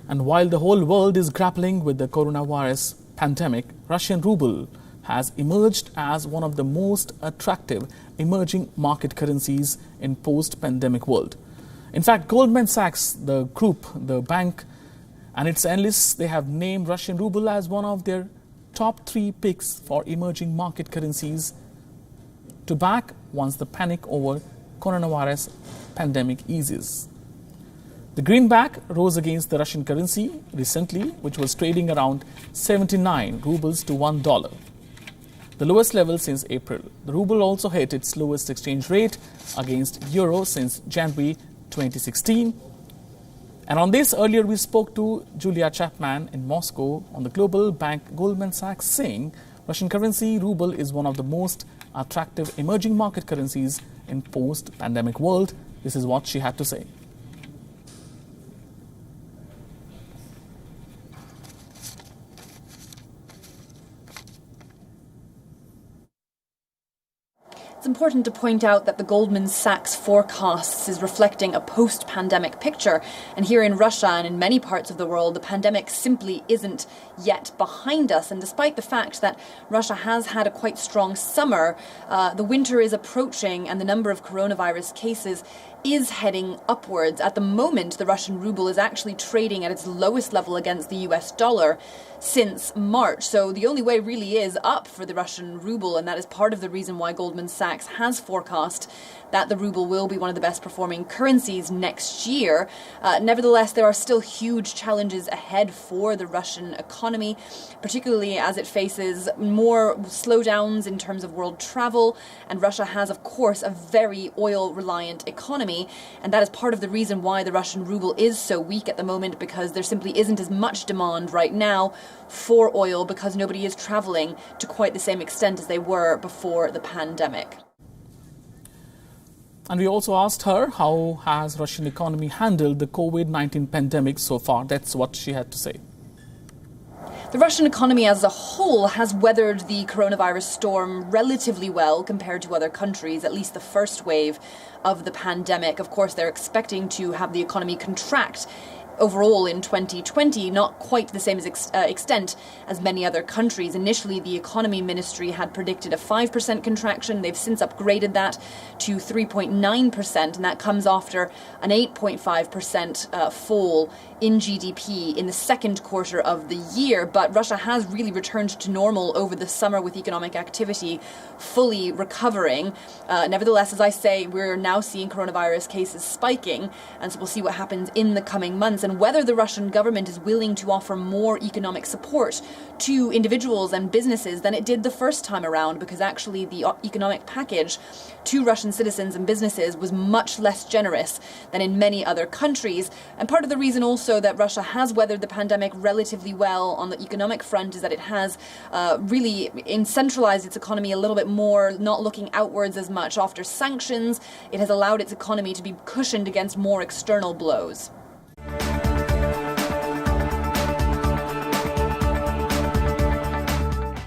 And while the whole world is grappling with the coronavirus pandemic, Russian ruble has emerged as one of the most attractive emerging market currencies in post-pandemic world. In fact, Goldman Sachs, the group, the bank, and its analysts, they have named Russian ruble as one of their top 3 picks for emerging market currencies to back once the panic over coronavirus pandemic eases. The greenback rose against the Russian currency recently, which was trading around 79 rubles to $1, the lowest level since April. The ruble also hit its lowest exchange rate against euro since January 2016. And on this, earlier we spoke to Julia Chapman in Moscow on the global bank Goldman Sachs, saying Russian currency ruble is one of the most attractive emerging market currencies in post-pandemic world. This is what she had to say. It's important to point out that the Goldman Sachs forecasts is reflecting a post-pandemic picture. And here in Russia and in many parts of the world, the pandemic simply isn't yet behind us. And despite the fact that Russia has had a quite strong summer, the winter is approaching and the number of coronavirus cases is heading upwards. At the moment, the Russian ruble is actually trading at its lowest level against the US dollar since March. So the only way really is up for the Russian ruble, and that is part of the reason why Goldman Sachs has forecast that the ruble will be one of the best performing currencies next year. Nevertheless, there are still huge challenges ahead for the Russian economy, particularly as it faces more slowdowns in terms of world travel. And Russia has, of course, a very oil-reliant economy. And that is part of the reason why the Russian ruble is so weak at the moment, because there simply isn't as much demand right now for oil because nobody is traveling to quite the same extent as they were before the pandemic. And we also asked her how has Russian economy handled the COVID-19 pandemic so far. That's what she had to say. The Russian economy as a whole has weathered the coronavirus storm relatively well compared to other countries, at least the first wave of the pandemic. Of course, they're expecting to have the economy contract overall in 2020, not quite the same extent as many other countries. Initially, the economy ministry had predicted a 5% contraction. They've since upgraded that to 3.9%, and that comes after an 8.5% fall in GDP in the second quarter of the year. But Russia has really returned to normal over the summer, with economic activity fully recovering. Nevertheless, as I say, we're now seeing coronavirus cases spiking, and so we'll see what happens in the coming months and whether the Russian government is willing to offer more economic support to individuals and businesses than it did the first time around, because actually the economic package to Russian citizens and businesses was much less generous than in many other countries. And part of the reason also that Russia has weathered the pandemic relatively well on the economic front is that it has really centralized its economy a little bit more, not looking outwards as much after sanctions. It has allowed its economy to be cushioned against more external blows.